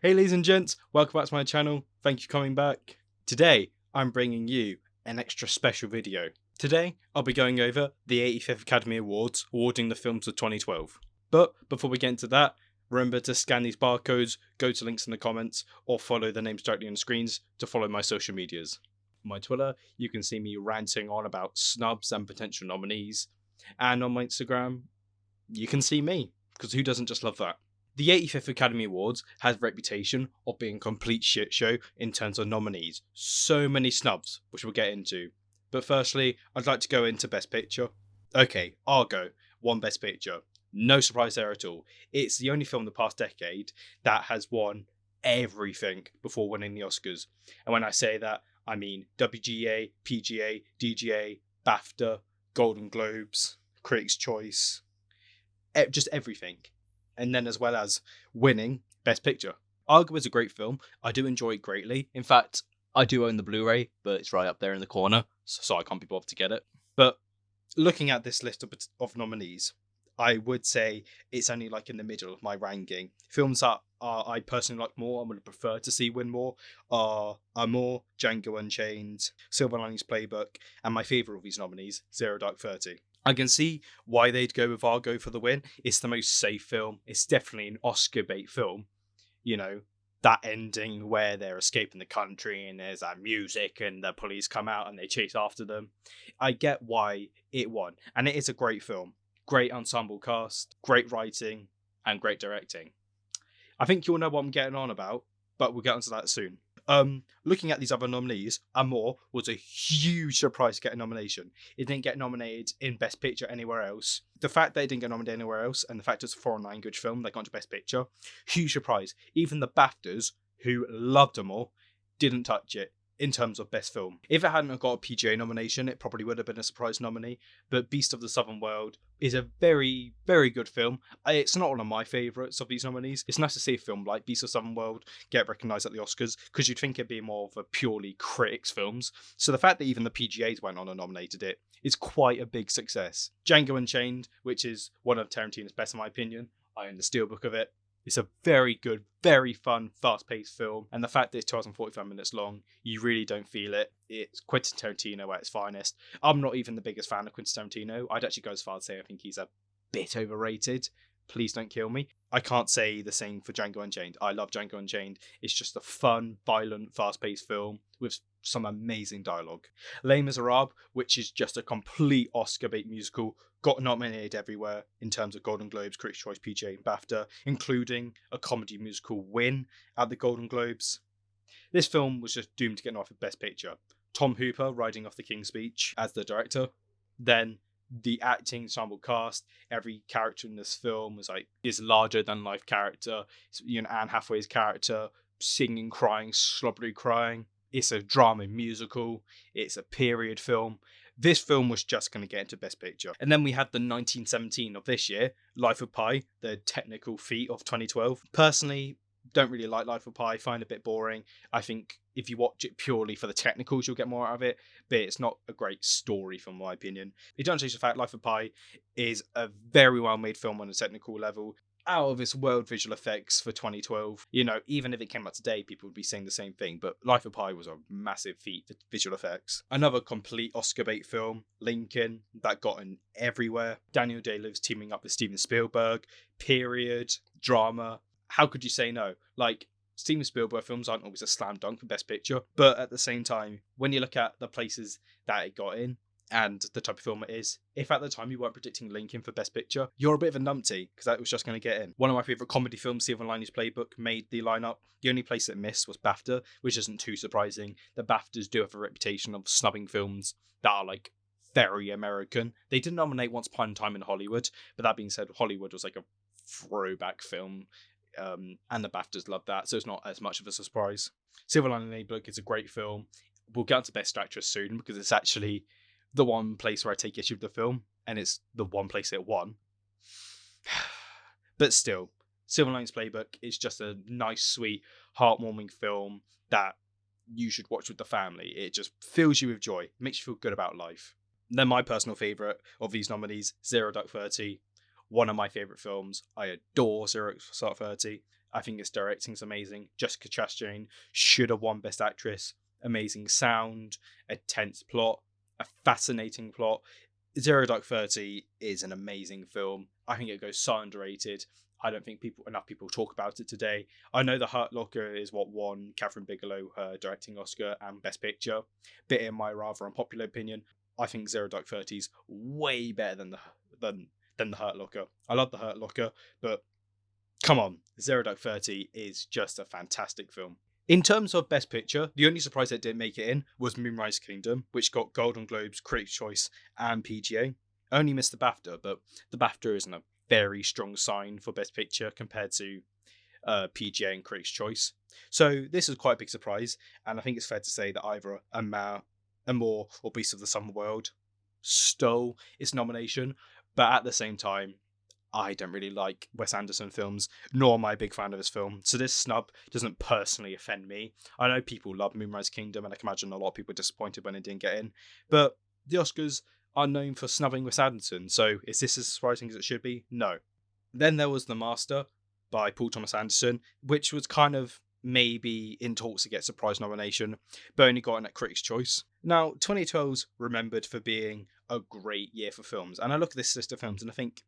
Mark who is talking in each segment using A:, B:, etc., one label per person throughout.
A: Hey ladies and gents, welcome back to my channel. Thank you for coming back. Today, I'm bringing you an extra special video. Today, I'll be going over the 85th Academy Awards, awarding the films of 2012. But before we get into that, remember to scan these barcodes, go to links in the comments, or follow the names directly on the screens to follow my social medias. On my Twitter, you can see me ranting on about snubs and potential nominees. And on my Instagram, you can see me, because who doesn't just love that? The 85th Academy Awards has a reputation of being a complete shit show in terms of nominees. So many snubs, which we'll get into. But firstly, I'd like to go into Best Picture. Okay, Argo won Best Picture. No surprise there at all. It's the only film in the past decade that has won everything before winning the Oscars. And when I say that, I mean WGA, PGA, DGA, BAFTA, Golden Globes, Critics' Choice, just everything. And then as well as winning Best Picture. Argo is a great film. I do enjoy it greatly. In fact, I do own the Blu-ray, but it's right up there in the corner, so I can't be bothered to get it. But looking at this list of nominees, I would say it's only like in the middle of my ranking. Films that I personally like more, I'm going to prefer to see win more, are Amour, Django Unchained, Silver Linings Playbook, and my favourite of these nominees, Zero Dark 30. I can see why they'd go with Argo for the win. It's the most safe film. It's definitely an Oscar bait film. You know, that ending where they're escaping the country and there's that music and the police come out and they chase after them. I get why it won. And it is a great film. Great ensemble cast, great writing, and great directing. I think you'll know what I'm getting on about, but we'll get onto that soon. Looking at these other nominees, Amour was a huge surprise to get a nomination. It didn't get nominated in Best Picture anywhere else. The fact that it didn't get nominated anywhere else, and the fact it's a foreign language film that got into Best Picture, huge surprise. Even the BAFTAs, who loved Amour, didn't touch it in terms of Best Film. If it hadn't got a PGA nomination, it probably would have been a surprise nominee, but Beast of the Southern World is a very, very good film. It's not one of my favourites of these nominees. It's nice to see a film like Beast of the Southern World get recognised at the Oscars, because you'd think it'd be more of a purely critics films. So the fact that even the PGAs went on and nominated it is quite a big success. Django Unchained, which is one of Tarantino's best in my opinion. I own the steelbook of it. It's a very good, very fun, fast-paced film, and the fact that it's 2 hours and 45 minutes long, you really don't feel it. It's Quentin Tarantino at its finest. I'm not even the biggest fan of Quentin Tarantino. I'd actually go as far as say I think he's a bit overrated. Please don't kill me. I can't say the same for Django Unchained. I love Django Unchained. It's just a fun, violent, fast-paced film with some amazing dialogue. Les Miserables, which is just a complete Oscar bait musical, got nominated everywhere in terms of Golden Globes, Critics' Choice, PGA, and BAFTA, including a comedy musical win at the Golden Globes. This film was just doomed to get nominated for Best Picture. Tom Hooper riding off the King's Speech as the director. Then the acting ensemble cast, every character in this film is larger than life character. Anne Hathaway's character singing, crying, slobbery crying. It's a drama musical. It's a period film. This film was just going to get into Best Picture. And then we had the 1917 of this year, Life of Pi, the technical feat of 2012. Personally, don't really like Life of Pi, find it a bit boring. I think if you watch it purely for the technicals, you'll get more out of it, but it's not a great story from my opinion. It doesn't change the fact Life of Pi is a very well made film on a technical level. Out of its world visual effects for 2012, even if it came out today, people would be saying the same thing, but Life of Pi was a massive feat for visual effects. Another complete Oscar bait film, Lincoln, that got in everywhere. Daniel Day-Lewis teaming up with Steven Spielberg, period, drama. How could you say no? Steven Spielberg films aren't always a slam dunk for Best Picture, but at the same time, when you look at the places that it got in, and the type of film it is, if at the time you weren't predicting Lincoln for Best Picture, you're a bit of a numpty, because that was just going to get in. One of my favourite comedy films, Silver Linings Playbook, made the lineup. The only place it missed was BAFTA, which isn't too surprising. The BAFTAs do have a reputation of snubbing films that are very American. They did nominate Once Upon a Time in Hollywood, but that being said, Hollywood was a throwback film, and the BAFTAs loved that, so it's not as much of a surprise. Silver Linings Playbook is a great film. We'll get onto Best Actress soon, because it's actually the one place where I take issue with the film, and it's the one place it won. But still, Silver Linings Playbook is just a nice, sweet, heartwarming film that you should watch with the family. It just fills you with joy, makes you feel good about life. Then my personal favourite of these nominees, Zero Dark 30. One of my favourite films. I adore Zero Dark 30. I think its directing's amazing. Jessica Chastain should have won Best Actress. Amazing sound, a tense plot, a fascinating plot. Zero Dark 30 is an amazing film. I think it goes so underrated. I don't think enough people talk about it today. I know The Hurt Locker is what won Catherine Bigelow her directing Oscar and Best Picture. But in my rather unpopular opinion, I think Zero Dark 30 is way better than The Hurt Locker. I love The Hurt Locker, but come on, Zero Dark 30 is just a fantastic film. In terms of Best Picture, the only surprise that didn't make it in was Moonrise Kingdom, which got Golden Globes, Critics' Choice, and PGA. Only missed the BAFTA, but the BAFTA isn't a very strong sign for Best Picture compared to PGA and Critics' Choice. So this is quite a big surprise, and I think it's fair to say that either Amour or Beast of the Summer World stole its nomination, but at the same time, I don't really like Wes Anderson films, nor am I a big fan of his film. So this snub doesn't personally offend me. I know people love Moonrise Kingdom, and I can imagine a lot of people were disappointed when it didn't get in. But the Oscars are known for snubbing Wes Anderson, so is this as surprising as it should be? No. Then there was The Master by Paul Thomas Anderson, which was kind of maybe in talks to get surprise nomination, but only got in at Critics' Choice. Now, 2012's remembered for being a great year for films, and I look at this list of films and I think,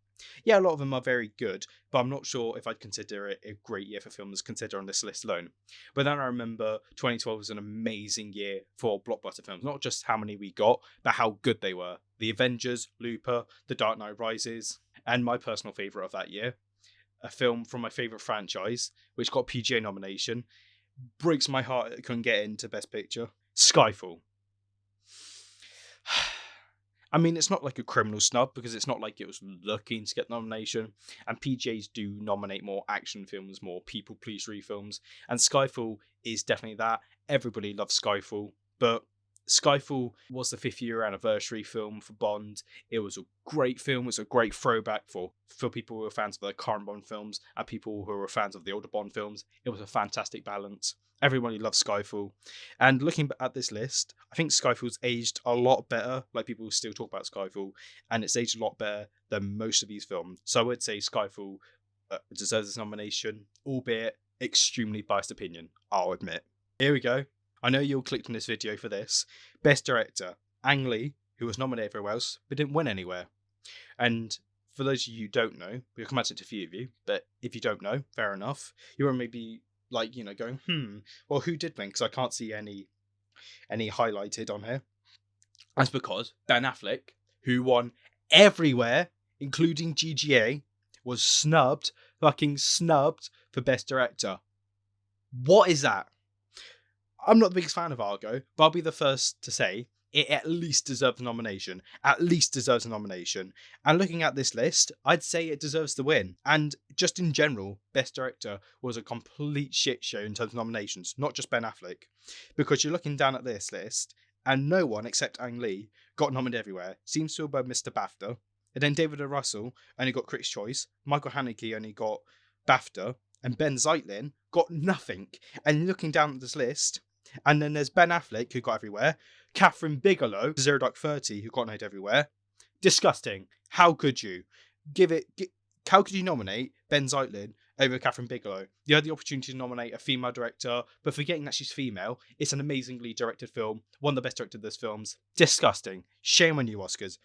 A: yeah, a lot of them are very good, but I'm not sure if I'd consider it a great year for films considered on this list alone. But then I remember 2012 was an amazing year for blockbuster films, not just how many we got, but how good they were. The Avengers, Looper, The Dark Knight Rises, and my personal favourite of that year, a film from my favourite franchise, which got PGA nomination, breaks my heart it couldn't get into Best Picture, Skyfall. I mean, it's not like a criminal snub because it's not like it was looking to get nomination. And PGAs do nominate more action films, more people pleasery films. And Skyfall is definitely that. Everybody loves Skyfall. But Skyfall was the 5th year anniversary film for Bond. It was a great film. It was a great throwback for people who were fans of the current Bond films and people who were fans of the older Bond films. It was a fantastic balance. Everybody loves Skyfall. And looking at this list, I think Skyfall's aged a lot better. Like, people still talk about Skyfall, and it's aged a lot better than most of these films. So I would say Skyfall deserves this nomination, albeit extremely biased opinion, I'll admit. Here we go. I know you'll click on this video for this. Best Director, Ang Lee, who was nominated everywhere else, but didn't win anywhere. And for those of you who don't know, we'll come at it to a few of you, but if you don't know, fair enough. You're maybe going, well, who did win? Because I can't see any highlighted on here. That's because Ben Affleck, who won everywhere, including GGA, was fucking snubbed for Best Director. What is that? I'm not the biggest fan of Argo, but I'll be the first to say it at least deserves a nomination. At least deserves a nomination. And looking at this list, I'd say it deserves the win. And just in general, Best Director was a complete shit show in terms of nominations, not just Ben Affleck. Because you're looking down at this list, and no one except Ang Lee got nominated everywhere. Seems to have missed the BAFTA. And then David O. Russell only got Critics' Choice. Michael Haneke only got BAFTA. And Ben Zeitlin got nothing. And looking down at this list, and then there's Ben Affleck, who got everywhere. Catherine Bigelow, Zero Dark 30, who got nominated everywhere. Disgusting. How could you? How could you nominate Ben Zeitlin over Catherine Bigelow? You had the opportunity to nominate a female director, but forgetting that she's female, it's an amazingly directed film. One of the best directed of those films. Disgusting. Shame on you, Oscars.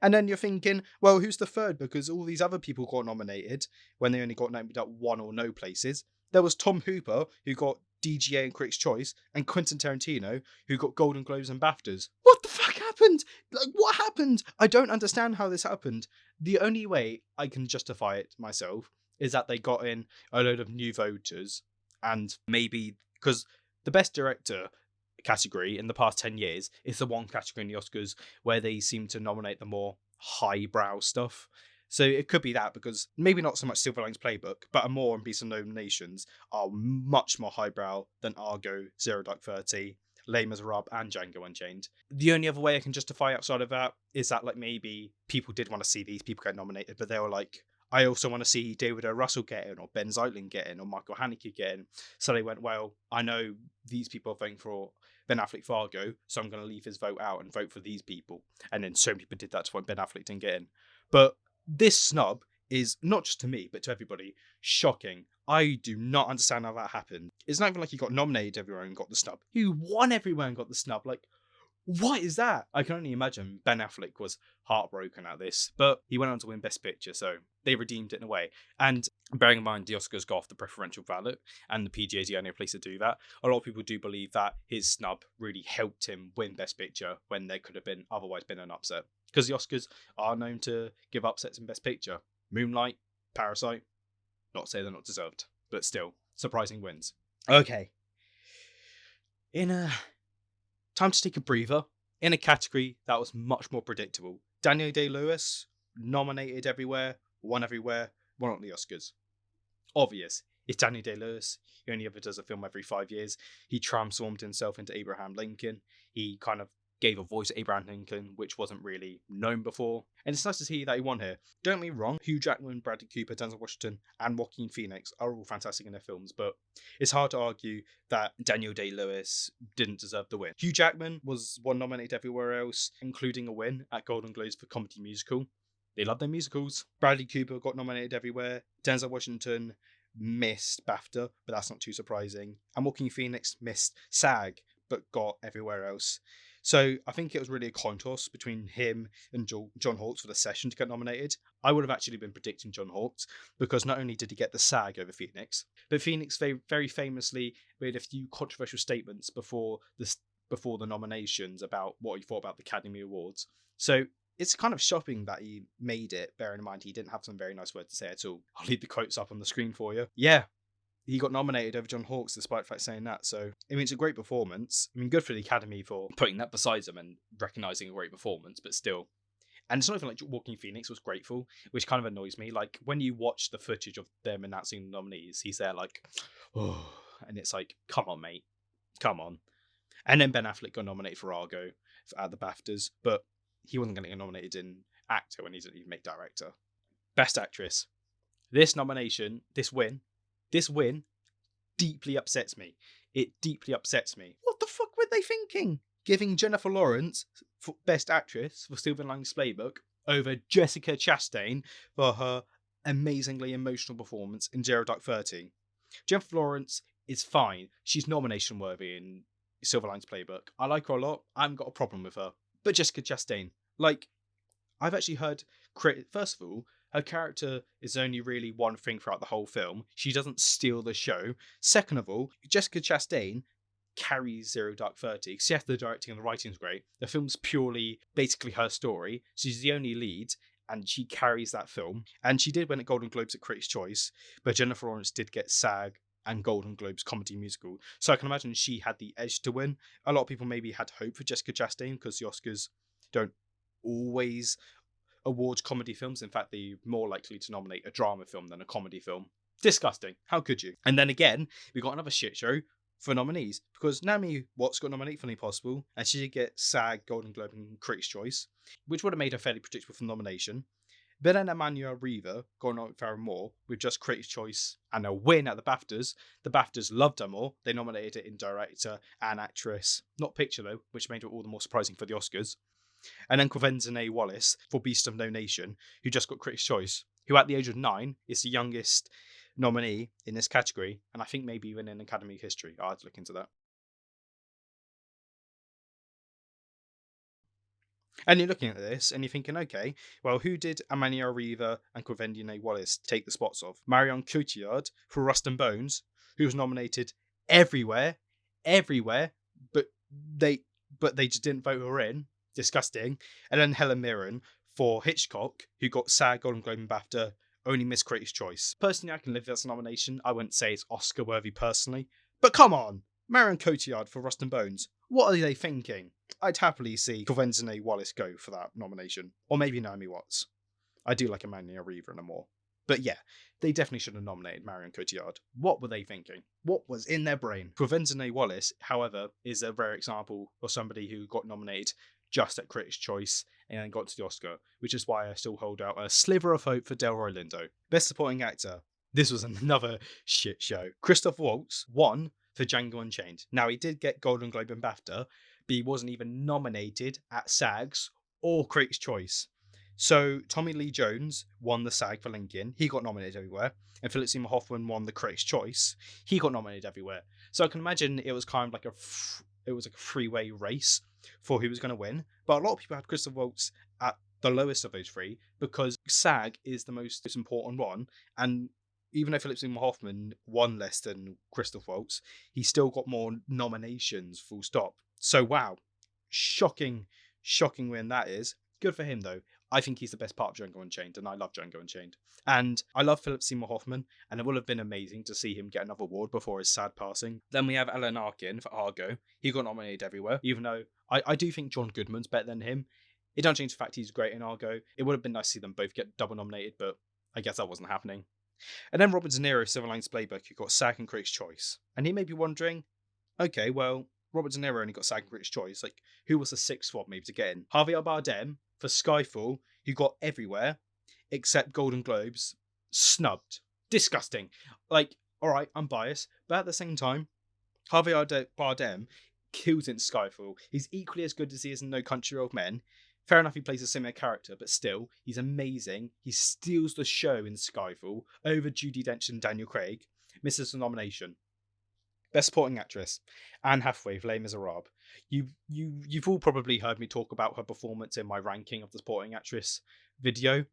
A: And then you're thinking, well, who's the third? Because all these other people got nominated when they only got nominated at one or no places. There was Tom Hooper, who got DGA and Critics' Choice, and Quentin Tarantino, who got Golden Globes and BAFTAs. What the fuck happened? Like, what happened? I don't understand how this happened. The only way I can justify it myself is that they got in a load of new voters, and maybe because the Best Director category in the past 10 years is the one category in the Oscars where they seem to nominate the more highbrow stuff. So it could be that, because maybe not so much Silver Linings Playbook, but Amour and Beast of nominations are much more highbrow than Argo, Zero Dark 30, Les Miserables, and Django Unchained. The only other way I can justify outside of that is that, like, maybe people did want to see these people get nominated, but they were like, I also want to see David O. Russell get in, or Ben Zeitlin get in, or Michael Haneke get in. So they went, well, I know these people are voting for Ben Affleck for Argo, so I'm going to leave his vote out and vote for these people. And then so many people did that to when Ben Affleck didn't get in. But this snub is, not just to me, but to everybody, shocking. I do not understand how that happened. It's not even like he got nominated everywhere and got the snub. He won everywhere and got the snub. Like, what is that? I can only imagine Ben Affleck was heartbroken at this, but he went on to win Best Picture, so they redeemed it in a way. And bearing in mind the Oscars go off the preferential ballot, and the PGA is the only place to do that, a lot of people do believe that his snub really helped him win Best Picture when there could have been otherwise been an upset. Because the Oscars are known to give upsets in Best Picture. Moonlight, Parasite, not to say they're not deserved, but still, surprising wins. Okay. Time to take a breather. In a category that was much more predictable. Daniel Day-Lewis, nominated everywhere, won at the Oscars. Obvious. It's Daniel Day-Lewis. He only ever does a film every 5 years. He transformed himself into Abraham Lincoln. He kind of gave a voice to Abraham Lincoln, which wasn't really known before. And it's nice to see that he won here. Don't get me wrong, Hugh Jackman, Bradley Cooper, Denzel Washington, and Joaquin Phoenix are all fantastic in their films, but it's hard to argue that Daniel Day-Lewis didn't deserve the win. Hugh Jackman was one nominated everywhere else, including a win at Golden Globes for Comedy Musical. They love their musicals. Bradley Cooper got nominated everywhere. Denzel Washington missed BAFTA, but that's not too surprising. And Joaquin Phoenix missed SAG, but got everywhere else. So I think it was really a coin toss between him and John Hawkes for The Session to get nominated. I would have actually been predicting John Hawkes, because not only did he get the SAG over Phoenix, but Phoenix very famously made a few controversial statements before the nominations about what he thought about the Academy Awards. So it's kind of shocking that he made it, bearing in mind he didn't have some very nice words to say at all. I'll leave the quotes up on the screen for you. Yeah, he got nominated over John Hawkes despite the fact saying that. So, I mean, it's a great performance. I mean, good for the Academy for putting that beside him and recognising a great performance, but still. And it's not even like Joaquin Phoenix was grateful, which kind of annoys me. Like, when you watch the footage of them announcing the nominees, he's there like, oh, and it's like, come on, mate. Come on. And then Ben Affleck got nominated for Argo at the BAFTAs, but he wasn't going to get nominated in actor when he didn't even make director. Best Actress. This win deeply upsets me. It deeply upsets me. What the fuck were they thinking? Giving Jennifer Lawrence for Best Actress for Silver Linings Playbook over Jessica Chastain for her amazingly emotional performance in Zero Dark 30. Jennifer Lawrence is fine. She's nomination worthy in Silver Linings Playbook. I like her a lot. I haven't got a problem with her. But Jessica Chastain, like, I've actually heard, first of all, her character is only really one thing throughout the whole film. She doesn't steal the show. Second of all, Jessica Chastain carries Zero Dark 30. Yes, the directing and the writing is great. The film's purely, basically her story. She's the only lead, and she carries that film. And she did win at Golden Globes at Critics' Choice, but Jennifer Lawrence did get SAG and Golden Globes Comedy Musical. So I can imagine she had the edge to win. A lot of people maybe had hope for Jessica Chastain because the Oscars don't always award comedy films. In fact, they're more likely to nominate a drama film than a comedy film. Disgusting. How could you? And then again, we got another shit show for nominees, because Naomi Watts got nominated for Only Possible, and she did get SAG, Golden Globe, and Critics' Choice, which would have made her fairly predictable for nomination. But then Emmanuel Riva got nominated for more with just Critics' Choice and a win at the BAFTAs. The BAFTAs loved her more. They nominated it in director and actress, not picture though, which made it all the more surprising for the Oscars. And then Quinzene Wallace for Beast of No Nation, who just got Critics' Choice, who at the age of 9 is the youngest nominee in this category, and I think maybe even in Academy history. I'll have to look into that. And you're looking at this and you're thinking, okay, well, who did Emmanuel Riva and Quinzene Wallace take the spots of? Marion Cotillard for Rust and Bones, who was nominated everywhere, but they just didn't vote her in. Disgusting. And then Helen Mirren for Hitchcock, who got SAG, Golden Globe, and BAFTA, only missed Critics' Choice. Personally, I can live with this nomination. I wouldn't say it's Oscar worthy personally, but come on, Marion Cotillard for Rust and Bones. What are they thinking? I'd happily see Quinzene Wallace go for that nomination, or maybe Naomi Watts. I do like Emmanuel Riva and more. But yeah, they definitely should have nominated Marion Cotillard. What were they thinking? What was in their brain? Quinzene Wallace, however, is a rare example of somebody who got nominated just at Critics' Choice and then got to the Oscar, which is why I still hold out a sliver of hope for Delroy Lindo. Best Supporting Actor. This was another shit show. Christoph Waltz won for Django Unchained. Now, he did get Golden Globe and BAFTA, but he wasn't even nominated at SAGs or Critics' Choice. So Tommy Lee Jones won the SAG for Lincoln. He got nominated everywhere. And Philip Seymour Hoffman won the Critics' Choice. He got nominated everywhere. So I can imagine it was kind of like a three-way race for who was going to win. But a lot of people had Christoph Waltz at the lowest of those three because SAG is the most important one. And even though Philip Seymour Hoffman won less than Christoph Waltz, he still got more nominations, full stop. So wow, shocking win that is. Good for him though. I think he's the best part of Django Unchained, and I love Django Unchained. And I love Philip Seymour Hoffman, and it would have been amazing to see him get another award before his sad passing. Then we have Alan Arkin for Argo. He got nominated everywhere, even though I do think John Goodman's better than him. It don't change the fact he's great in Argo. It would have been nice to see them both get double nominated, but I guess that wasn't happening. And then Robert De Niro, Silver Linings Playbook, who got SAG and Critics' Choice. And he may be wondering, okay, well, Robert De Niro only got SAG and Critics' Choice. Like, who was the sixth swap maybe to get in? Javier Bardem for Skyfall, who got everywhere except Golden Globes, snubbed. Disgusting. Like, alright, I'm biased, but at the same time, Javier Bardem kills in Skyfall. He's equally as good as he is in No Country for Old Men. Fair enough, he plays a similar character, but still, he's amazing. He steals the show in Skyfall over Judi Dench and Daniel Craig. Misses the nomination. Best Supporting Actress, Anne Hathaway for Les Miserables. You've all probably heard me talk about her performance in my ranking of the Supporting Actress video,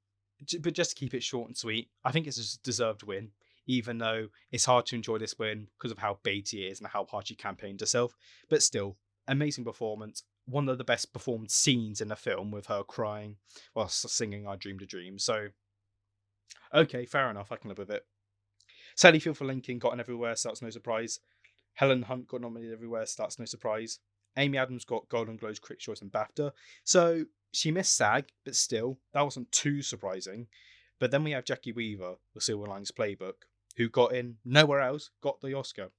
A: but just to keep it short and sweet, I think it's a deserved win, even though it's hard to enjoy this win because of how baity it is and how hard she campaigned herself. But still, amazing performance. One of the best performed scenes in the film with her crying whilst singing I Dreamed a Dream. So, okay, fair enough, I can live with it. Sally Field for Lincoln got in everywhere, so that's no surprise. Helen Hunt got nominated everywhere, so that's no surprise. Amy Adams got Golden Globes, Critics' Choice, and BAFTA. So she missed SAG, but still, that wasn't too surprising. But then we have Jackie Weaver for Silver Linings Playbook, who got in nowhere else, got the Oscar.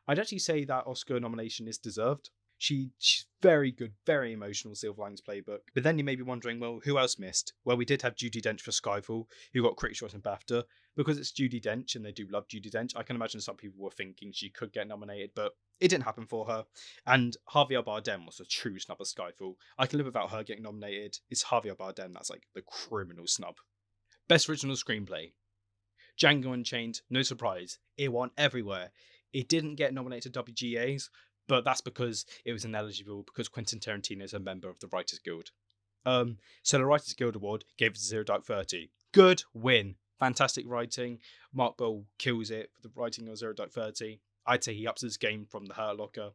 A: I'd actually say that Oscar nomination is deserved. She's very good, very emotional, Silver Linings Playbook. But then you may be wondering, well, who else missed? Well, we did have Judi Dench for Skyfall, who got Critics' Choice and BAFTA. Because it's Judi Dench, and they do love Judi Dench, I can imagine some people were thinking she could get nominated, but it didn't happen for her. And Javier Bardem was a true snub of Skyfall. I can live without her getting nominated. It's Javier Bardem that's like the criminal snub. Best Original Screenplay. Django Unchained, no surprise. It won everywhere. It didn't get nominated to WGAs, but that's because it was ineligible because Quentin Tarantino is a member of the Writers Guild. So the Writers Guild Award gave it to Zero Dark 30. Good win. Fantastic writing. Mark Bell kills it for the writing of Zero Dark 30. I'd say he ups his game from the Hurt Locker.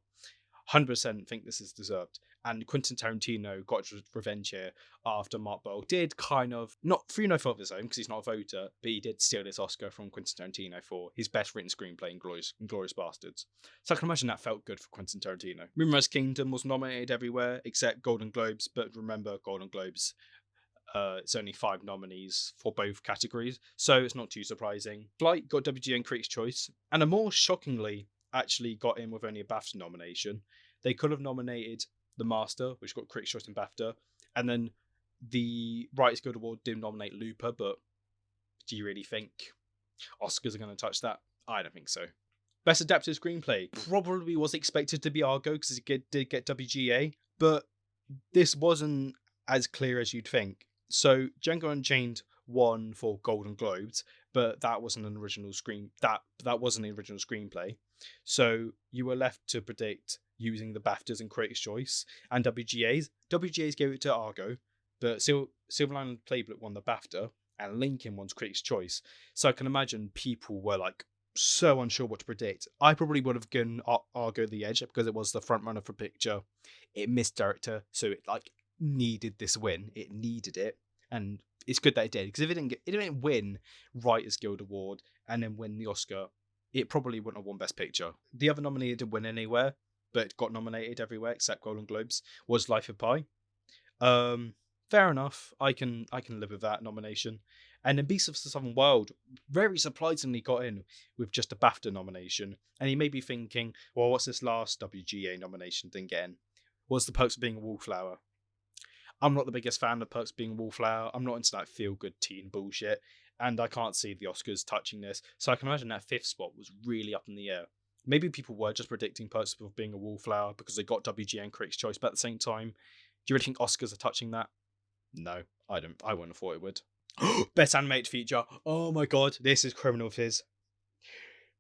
A: 100% think this is deserved. And Quentin Tarantino got revenge here after Mark Bell did kind of, not through no fault of his own, because he's not a voter, but he did steal this Oscar from Quentin Tarantino for his best written screenplay in Glorious Bastards. So I can imagine that felt good for Quentin Tarantino. Moonrise Kingdom was nominated everywhere except Golden Globes, but remember, Golden Globes, it's only 5 nominees for both categories, so it's not too surprising. Flight got WGA and Critics' Choice, and a more shockingly actually got in with only a BAFTA nomination. They could have nominated The Master, which got Critics' Choice and BAFTA, and then the Writers Guild Award didn't nominate Looper, but do you really think Oscars are going to touch that? I don't think so. Best Adapted Screenplay probably was expected to be Argo because it did get WGA, but this wasn't as clear as you'd think. So Django Unchained won for Golden Globes, but that wasn't an original that wasn't the original screenplay. So you were left to predict using the BAFTAs and Critics' Choice and WGAs. WGAs gave it to Argo, but Silver Linings Playbook won the BAFTA and Lincoln won Critics' Choice. So I can imagine people were like so unsure what to predict. I probably would have given Argo the edge because it was the front runner for picture. It missed director, so it like needed this win. It needed it, and it's good that it did, because if it didn't win Writers Guild Award and then win the Oscar, it probably wouldn't have won Best Picture. The other nominee didn't win anywhere, but got nominated everywhere except Golden Globes, was Life of Pi. Fair enough. I can live with that nomination. And then Beasts of the Southern Wild very surprisingly got in with just a BAFTA nomination. And you may be thinking, well, what's this last WGA nomination thing getting? What's the Perks of Being a Wallflower? I'm not the biggest fan of Perks of Being a Wallflower. I'm not into that feel-good teen bullshit. And I can't see the Oscars touching this. So I can imagine that 5th spot was really up in the air. Maybe people were just predicting Perks of Being a Wallflower because they got WGA and Critics' Choice. But at the same time, do you really think Oscars are touching that? No, I wouldn't have thought it would. Best animated feature. Oh my god, this is criminal fizz.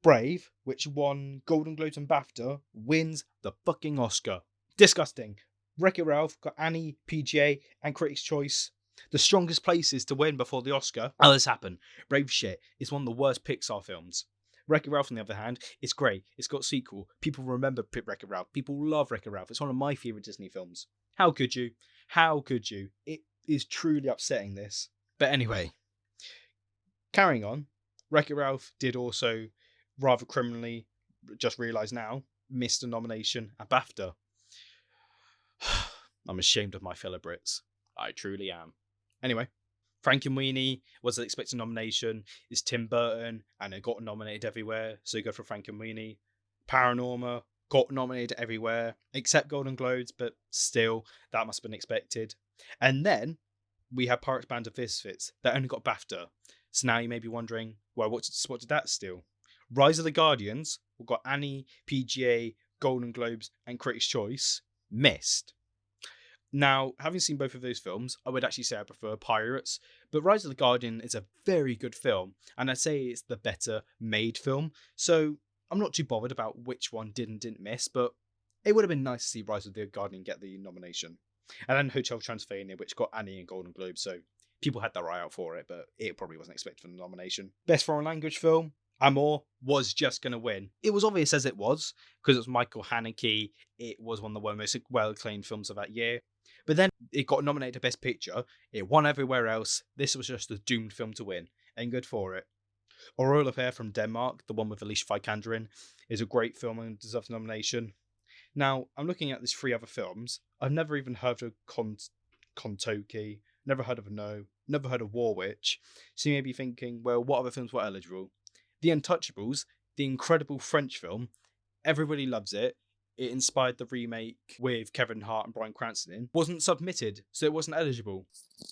A: Brave, which won Golden Globes and BAFTA, wins the fucking Oscar. Disgusting. Wreck-It Ralph got Annie, PGA, and Critics' Choice. The strongest places to win before the Oscar. Oh, this happened. Brave shit is one of the worst Pixar films. Wreck-It Ralph, on the other hand, it's great. It's got a sequel. People remember Wreck-It Ralph. People love Wreck-It Ralph. It's one of my favourite Disney films. How could you? How could you? It is truly upsetting, this. But anyway, carrying on, Wreck-It Ralph did also, rather criminally, just realised now, missed a nomination at BAFTA. I'm ashamed of my fellow Brits. I truly am. Anyway, Frankenweenie was an expected nomination. It's Tim Burton, and it got nominated everywhere, so you go for Frankenweenie. Paranorma got nominated everywhere, except Golden Globes, but still, that must have been expected. And then we had Pirates Band of Misfits that only got BAFTA. So now you may be wondering, well, what did that steal? Rise of the Guardians, we got Annie, PGA, Golden Globes, and Critics' Choice, missed. Now, having seen both of those films, I would actually say I prefer Pirates, but Rise of the Guardian is a very good film, and I'd say it's the better made film, so I'm not too bothered about which one did and didn't miss, but it would have been nice to see Rise of the Guardian get the nomination. And then Hotel Transylvania, which got Annie and Golden Globe, so people had their eye out for it, but it probably wasn't expected for the nomination. Best Foreign Language Film, Amour was just going to win. It was obvious as it was, because it was Michael Haneke. It was one of the most well-acclaimed films of that year. But then it got nominated for Best Picture. It won everywhere else. This was just a doomed film to win, and good for it. A Royal Affair from Denmark, the one with Alicia Vikander in, is a great film and deserves a nomination. Now, I'm looking at these 3 other films. I've never even heard of Kontoki, never heard of No, never heard of War Witch. So you may be thinking, well, what other films were eligible? The Untouchables, the incredible French film, everybody loves it. It inspired the remake with Kevin Hart and Bryan Cranston in. Wasn't submitted, so it wasn't eligible.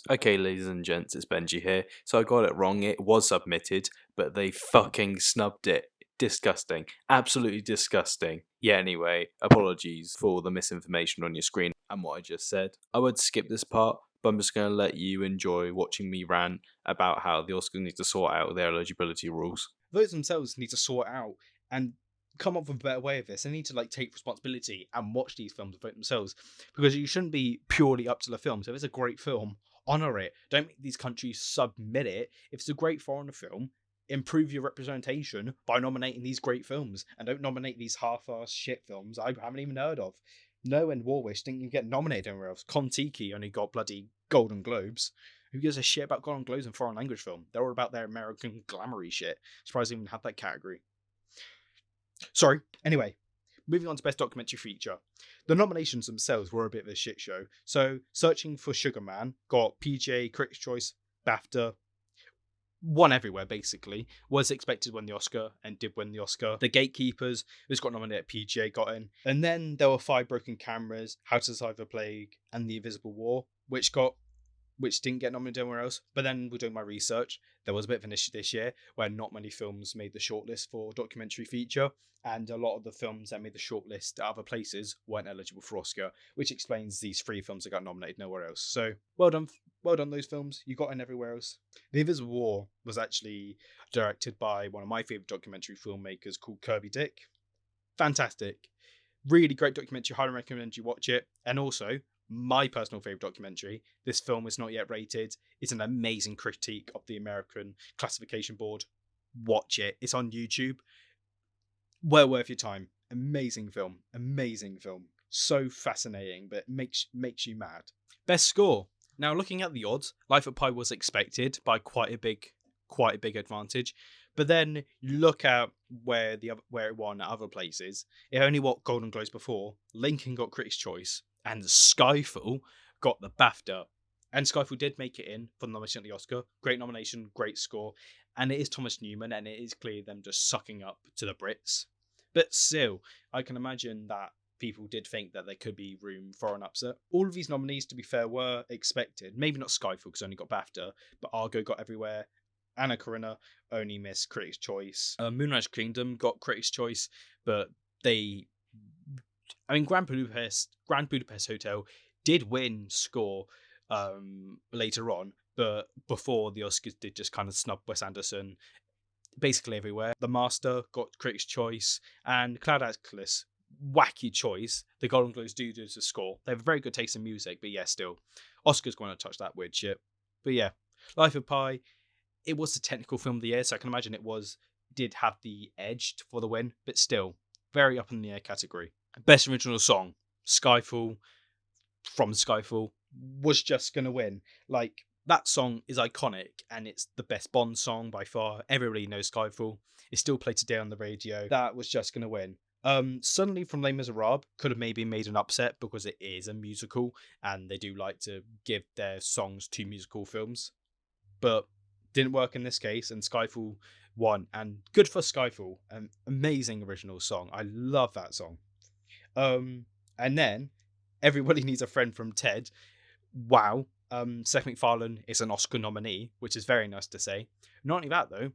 B: Okay, ladies and gents, it's Benji here. So I got it wrong. It was submitted, but they fucking snubbed it. Disgusting. Absolutely disgusting. Yeah, anyway, apologies for the misinformation on your screen and what I just said. I would skip this part, but I'm just going to let you enjoy watching me rant about how the Oscars need to sort out their eligibility rules.
A: Those themselves need to sort out and come up with a better way of this. They need to take responsibility and watch these films and vote themselves, because you shouldn't be purely up to the film. So if it's a great film, honour it. Don't make these countries submit it. If it's a great foreign film, improve your representation by nominating these great films, and don't nominate these half-assed shit films I haven't even heard of. No, and War Wish didn't even get nominated anywhere else. Kon-Tiki only got bloody Golden Globes. Who gives a shit about Golden Globes and foreign language film? They're all about their American glamoury shit. Surprised they even had that category. Sorry. Anyway, moving on to Best Documentary Feature. The nominations themselves were a bit of a shit show. So, Searching for Sugar Man got PGA, Critics' Choice, BAFTA, won everywhere basically. Was expected to win the Oscar and did win the Oscar. The Gatekeepers, who's got nominated, PGA got in. And then there were 5 Broken Cameras, How to Survive a Plague, and The Invisible War, which didn't get nominated anywhere else. But then we're doing my research. There was a bit of an issue this year where not many films made the shortlist for documentary feature, and a lot of the films that made the shortlist at other places weren't eligible for Oscar, which explains these 3 films that got nominated nowhere else. So well done those films. You got in everywhere else. The Invisible War was actually directed by one of my favourite documentary filmmakers called Kirby Dick. Fantastic. Really great documentary. Highly recommend you watch it. And also, my personal favourite documentary, this film is not yet rated. It's an amazing critique of the American Classification Board. Watch it. It's on YouTube. Well worth your time. Amazing film. Amazing film. So fascinating, but makes you mad. Best score. Now, looking at the odds, Life of Pi was expected by quite a big advantage. But then you look at where it won at other places. It only won Golden Globes before. Lincoln got Critics' Choice, and Skyfall got the BAFTA. And Skyfall did make it in for the nomination at the Oscar. Great nomination, great score. And it is Thomas Newman, and it is clear them just sucking up to the Brits. But still, I can imagine that people did think that there could be room for an upset. All of these nominees, to be fair, were expected. Maybe not Skyfall, because only got BAFTA, but Argo got everywhere. Anna Karenina only missed Critics' Choice. Moonrise Kingdom got Critics' Choice, but Grand Budapest Hotel did win score. later on, but before the Oscars did just kind of snub Wes Anderson basically everywhere. The Master got Critics' Choice, and Cloud Atlas, wacky choice. The Golden Globes do a score. They have a very good taste in music, but yeah, still, Oscars going to touch that weird shit. But yeah, Life of Pi, it was the technical film of the year, so I can imagine did have the edge for the win, but still, very up in the air category. Best Original Song, Skyfall, from Skyfall, was just going to win. Like, that song is iconic and it's the best Bond song by far. Everybody knows Skyfall. It's still played today on the radio. That was just going to win. Suddenly from Les Miserables could have maybe made an upset because it is a musical and they do like to give their songs to musical films. But didn't work in this case, and Skyfall won. And good for Skyfall. An amazing original song. I love that song. And then Everybody Needs a Friend from Ted. Wow. Seth MacFarlane is an Oscar nominee, which is very nice to say. Not only that though,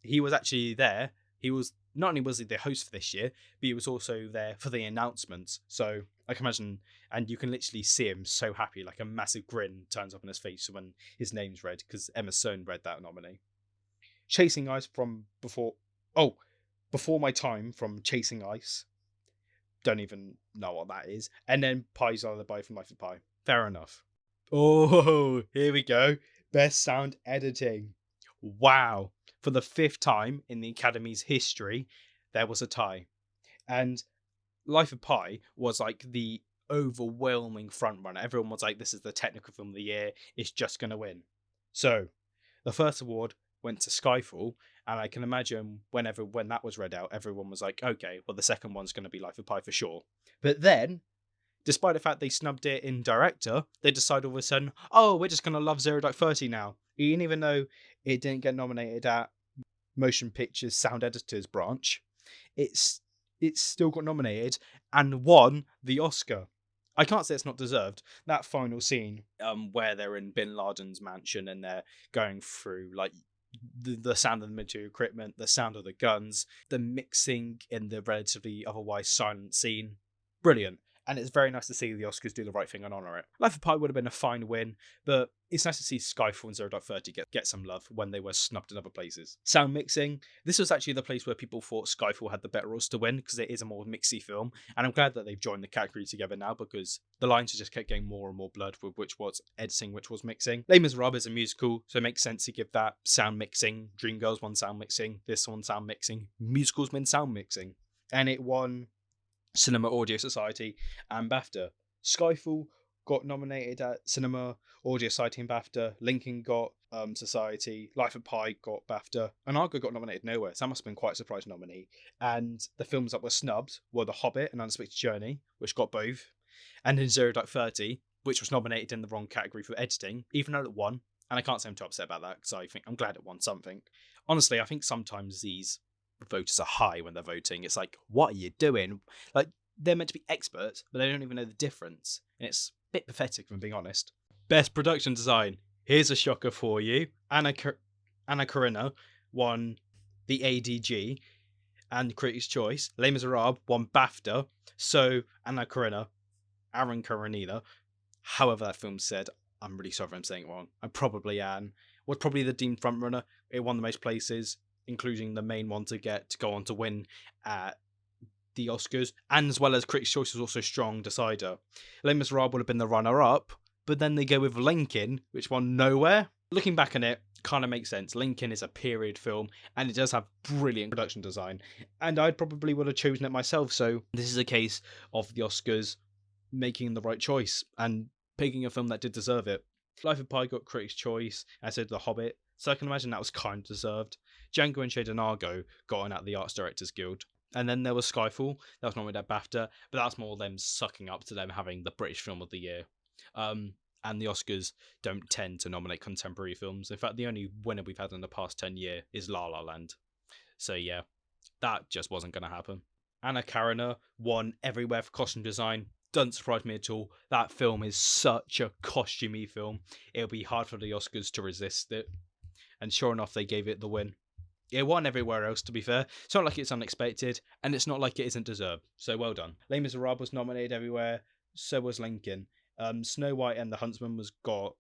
A: he was actually there. He was not only was he the host for this year, but he was also there for the announcements. So I can imagine, and you can literally see him so happy, like a massive grin turns up on his face when his name's read, because Emma Stone read that nominee. Chasing Ice from Before My Time from Chasing Ice. Don't even know what that is. And then Pies Are the Bye from Life of Pi. Fair enough. Oh, here we go. Best sound editing. Wow. For the 5th time in the Academy's history, there was a tie. And Life of Pi was like the overwhelming frontrunner. Everyone was like, this is the technical film of the year. It's just going to win. So, the first award went to Skyfall. And I can imagine when that was read out, everyone was like, okay, well, the second one's going to be Life of Pi for sure. But then, despite the fact they snubbed it in director, they decided all of a sudden, oh, we're just going to love 0.30 now. Even though it didn't get nominated at Motion Pictures Sound Editors branch, it's still got nominated and won the Oscar. I can't say it's not deserved. That final scene where they're in Bin Laden's mansion and they're going through like the sound of the military equipment, the sound of the guns, the mixing in the relatively otherwise silent scene. Brilliant. And it's very nice to see the Oscars do the right thing and honour it. Life of Pi would have been a fine win, but it's nice to see Skyfall and 0.30 get some love when they were snubbed in other places. Sound mixing. This was actually the place where people thought Skyfall had the better odds to win because it is a more mixy film. And I'm glad that they've joined the category together now because the lines just kept getting more and more blurred with which was editing, which was mixing. Les Miserables is a musical, so it makes sense to give that sound mixing. Dreamgirls won sound mixing. This one sound mixing. Musicals win sound mixing. And it won Cinema Audio Society and BAFTA. Skyfall got nominated at Cinema Audio Society and BAFTA. Lincoln got Society. Life of Pi got BAFTA. And Argo got nominated nowhere. So that must have been quite a surprise nominee. And the films that were snubbed were The Hobbit and Unexpected Journey, which got both. And then 0.30, which was nominated in the wrong category for editing, even though it won. And I can't say I'm too upset about that because I'm glad it won something. Honestly, I think sometimes these voters are high when they're voting. It's like, what are you doing? Like, they're meant to be experts, but they don't even know the difference. And it's a bit pathetic, if I'm being honest. Best production design. Here's a shocker for you. Anna Karenina won the ADG and Critics' Choice. Les Miserables won BAFTA. So, Aaron Karenina, however that film said, I'm really sorry if I'm saying it wrong. I'm probably Anne. Was probably the deemed frontrunner. It won the most places, including the main one to go on to win at the Oscars, and as well as Critics' Choice was also strong decider. Les Miserables would have been the runner-up, but then they go with Lincoln, which won nowhere. Looking back on it, kind of makes sense. Lincoln is a period film, and it does have brilliant production design, and I probably would have chosen it myself, so this is a case of the Oscars making the right choice, and picking a film that did deserve it. Life of Pi got Critics' Choice, as did The Hobbit, so I can imagine that was kind of deserved. Django Unchained and Argo got on at the Arts Directors Guild. And then there was Skyfall, that was nominated at BAFTA, but that's more them sucking up to them having the British Film of the Year. And the Oscars don't tend to nominate contemporary films. In fact, the only winner we've had in the past 10 years is La La Land. So yeah, that just wasn't going to happen. Anna Karenina won everywhere for costume design. Doesn't surprise me at all. That film is such a costumey film. It'll be hard for the Oscars to resist it. And sure enough, they gave it the win. It won everywhere else, to be fair. It's not like it's unexpected, and it's not like it isn't deserved. So well done. Les Miserables was nominated everywhere, so was Lincoln. Snow White and the Huntsman was got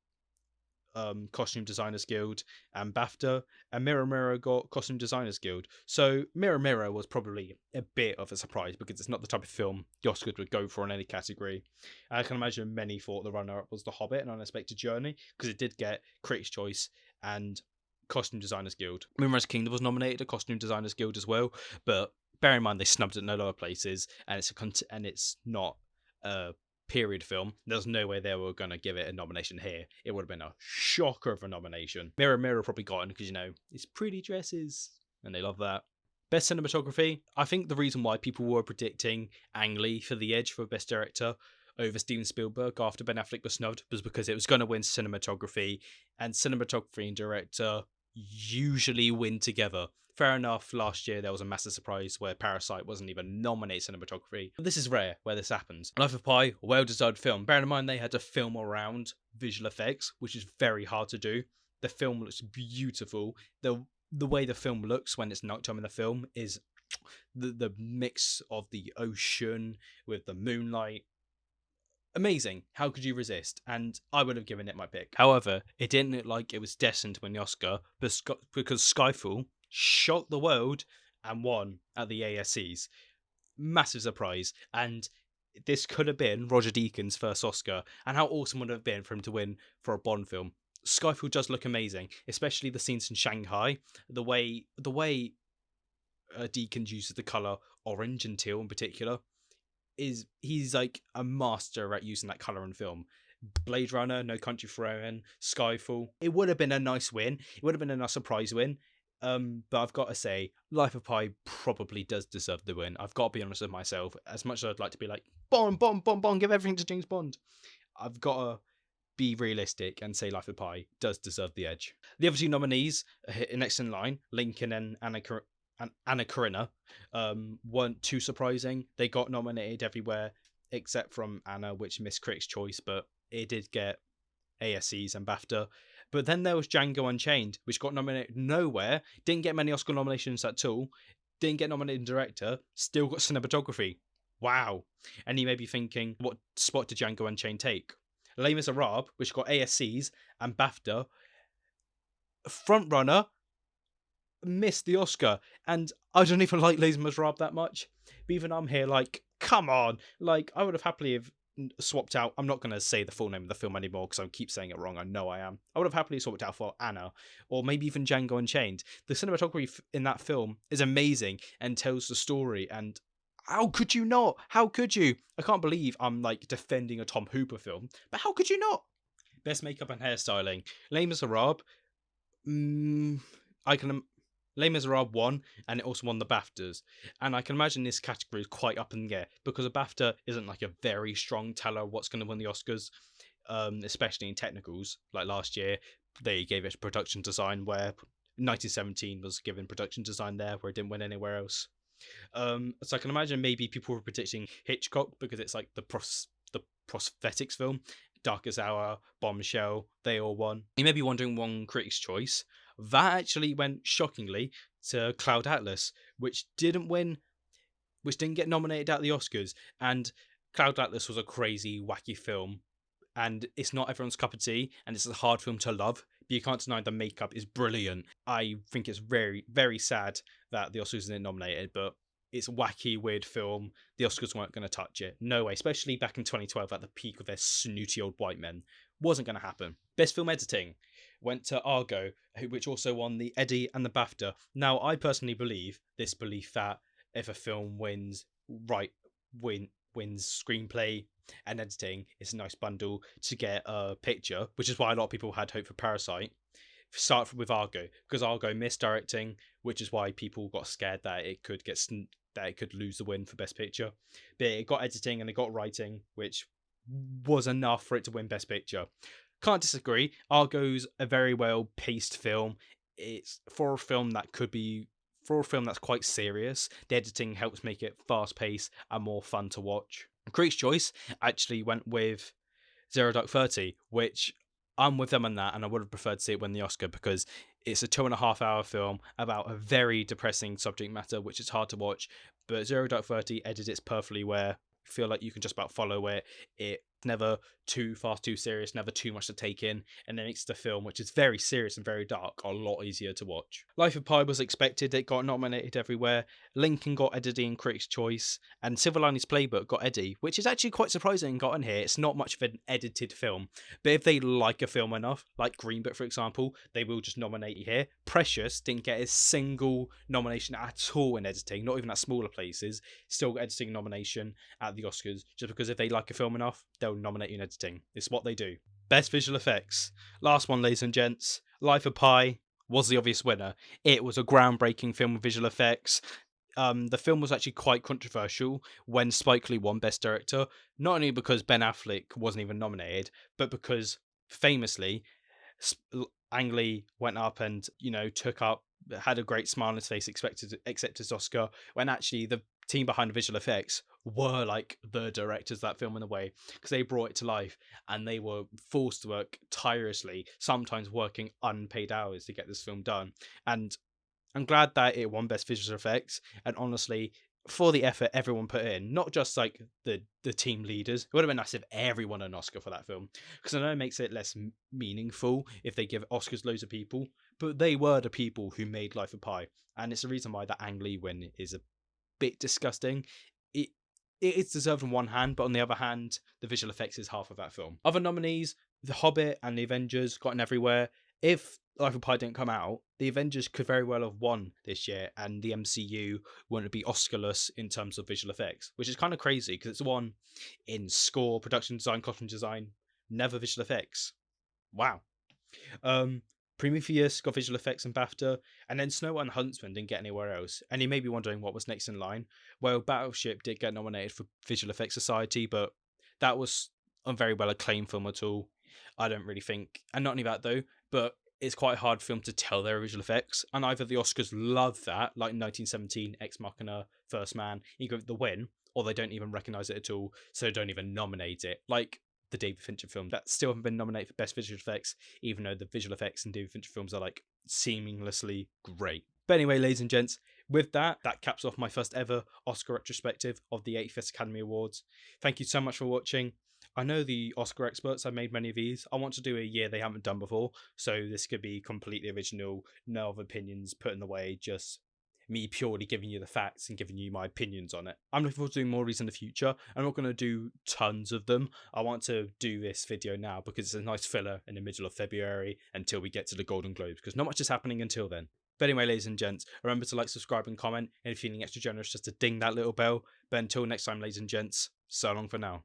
A: Costume Designers Guild and BAFTA, and Mirror Mirror got Costume Designers Guild. So Mirror Mirror was probably a bit of a surprise because it's not the type of film the Oscars would go for in any category. I can imagine many thought the runner-up was The Hobbit: An Unexpected Journey because it did get Critics' Choice and Costume Designers Guild. Moonrise Kingdom was nominated a Costume Designers Guild as well, but bear in mind they snubbed it in no lower places, and it's not a period film. There's no way they were going to give it a nomination here. It would have been a shocker of a nomination. Mirror Mirror probably got it because, you know, it's pretty dresses and they love that. Best cinematography, I think the reason why people were predicting Ang Lee for The Edge for Best Director over Steven Spielberg after Ben Affleck was snubbed was because it was going to win cinematography, and cinematography and director usually win together. Fair enough, last year there was a massive surprise where Parasite wasn't even nominated cinematography. But this is rare where this happens. Life of Pi, a well-deserved film. Bear in mind they had to film around visual effects, which is very hard to do. The film looks beautiful. The way the film looks when it's nighttime in the film is the mix of the ocean with the moonlight. Amazing. How could you resist? And I would have given it my pick. However, it didn't look like it was destined to win the Oscar because Skyfall shocked the world and won at the ASCs. Massive surprise. And this could have been Roger Deakins' first Oscar. And how awesome would it have been for him to win for a Bond film? Skyfall does look amazing, especially the scenes in Shanghai. The way Deakins uses the color orange and teal in particular he's like a master at using that color in film. Blade Runner, No Country for Old Men, Skyfall. It would have been a nice win. It would have been a nice surprise win. But I've got to say, Life of Pi probably does deserve the win. I've got to be honest with myself. As much as I'd like to be like, Bond, Bond, Bond, Bond, give everything to James Bond, I've got to be realistic and say Life of Pi does deserve the edge. The other two nominees, next in line, Lincoln and Anna Karenina, weren't too surprising. They got nominated everywhere except from Anna, which missed Critics' Choice, but it did get ASCs and BAFTA. But then there was Django Unchained, which got nominated nowhere, didn't get many Oscar nominations at all, didn't get nominated in director, still got cinematography. Wow. And you may be thinking, what spot did Django Unchained take? Les Miserables, which got ASCs and BAFTA, frontrunner, missed the Oscar. And I don't even like Les Miserables that much. But even I'm here like, come on. Like, I would have happily have swapped out. I'm not going to say the full name of the film anymore because I keep saying it wrong. I know I am. I would have happily swapped out for Anna or maybe even Django Unchained. The cinematography in that film is amazing and tells the story. And how could you not? How could you? I can't believe I'm like defending a Tom Hooper film. But how could you not? Best makeup and hairstyling. Les Miserables. Les Miserables won, and it also won the BAFTAs. And I can imagine this category is quite up in the air because a BAFTA isn't like a very strong teller of what's going to win the Oscars, especially in technicals. Like last year, they gave it production design, where 1917 was given production design there, where it didn't win anywhere else. So I can imagine maybe people were predicting Hitchcock because it's like the prosthetics film. Darkest Hour, Bombshell, they all won. You may be wondering one Critics' Choice. That actually went shockingly to Cloud Atlas, which didn't get nominated at the Oscars. And Cloud Atlas was a crazy, wacky film. And it's not everyone's cup of tea, and it's a hard film to love. But you can't deny the makeup is brilliant. I think it's very, very sad that the Oscars didn't nominate it, but it's a wacky, weird film. The Oscars weren't going to touch it. No way. Especially back in 2012 at the peak of their snooty old white men. Wasn't going to happen. Best film editing went to Argo, which also won the Eddie and the BAFTA. Now, I personally believe this belief that if a film wins screenplay and editing, it's a nice bundle to get a picture, which is why a lot of people had hope for Parasite. Start with Argo, because Argo missed directing, which is why people got scared that it could lose the win for Best Picture. But it got editing and it got writing, which was enough for it to win Best Picture. Can't disagree. Argo's a very well paced film. It's for a film that's quite serious. The editing helps make it fast paced and more fun to watch. Critics' Choice actually went with Zero Dark 30, which I'm with them on that, and I would have preferred to see it win the Oscar because it's a 2.5 hour film about a very depressing subject matter, which is hard to watch. But Zero Dark 30 edits it perfectly where I feel like you can just about follow it. It never too fast, too serious, never too much to take in, and it makes the film, which is very serious and very dark, a lot easier to watch. Life of Pi was expected, it got nominated everywhere. Lincoln got Eddie and Critics' Choice, and Silver Linings Playbook got Eddie, which is actually quite surprising got in here. It's not much of an edited film, but if they like a film enough, like Green Book for example, they will just nominate you here. Precious didn't get a single nomination at all in editing, not even at smaller places. Still got editing nomination at the Oscars, just because if they like a film enough, they'll nominate you in editing. It's what they do. Best visual effects. Last one, ladies and gents. Life of Pi was the obvious winner. It was a groundbreaking film with visual effects. The film was actually quite controversial when Spike Lee won Best Director, not only because Ben Affleck wasn't even nominated, but because famously Ang Lee went up and took up, had a great smile on his face, expected to accept his Oscar, when actually the team behind the visual effects were like the directors of that film in a way, because they brought it to life and they were forced to work tirelessly, sometimes working unpaid hours to get this film done. And I'm glad that it won Best Visual Effects, and honestly, for the effort everyone put in, not just like the team leaders. It would have been nice if everyone an Oscar for that film, because I know it makes it less meaningful if they give Oscars loads of people, but they were the people who made Life of Pi, and it's the reason why the Ang Lee win is a bit disgusting. It it's deserved on one hand, but on the other hand, the visual effects is half of that film. Other nominees, The Hobbit and The Avengers, gotten everywhere. If Life of Pi didn't come out, The Avengers could very well have won this year, and the MCU wouldn't be Oscarless in terms of visual effects, which is kind of crazy because it's won in score, production design, costume design, never visual effects. Wow. Prometheus got visual effects and BAFTA, and then Snow White and Huntsman didn't get anywhere else. And you may be wondering what was next in line. Well, Battleship did get nominated for Visual Effects Society, but that was a very well acclaimed film at all. I don't really think, and not only that though, but it's quite a hard film to tell their visual effects, and either the Oscars love that, like 1917, Ex Machina, First Man, you give it the win, or they don't even recognise it at all, so don't even nominate it. Like the David Fincher film that still haven't been nominated for Best Visual Effects, even though the visual effects in David Fincher films are like seamlessly great. But anyway, ladies and gents, with that caps off my first ever Oscar retrospective of the 85th Academy Awards. Thank you so much for watching. I know the Oscar experts have made many of these. I want to do a year they haven't done before, so this could be completely original, no other opinions put in the way, just me purely giving you the facts and giving you my opinions on it. I'm looking forward to doing more of these in the future. I'm not going to do tons of them. I want to do this video now because it's a nice filler in the middle of February until we get to the Golden Globes, because not much is happening until then. But anyway, ladies and gents, remember to like, subscribe and comment, and if you're feeling extra generous, just to ding that little bell. But until next time, ladies and gents, so long for now.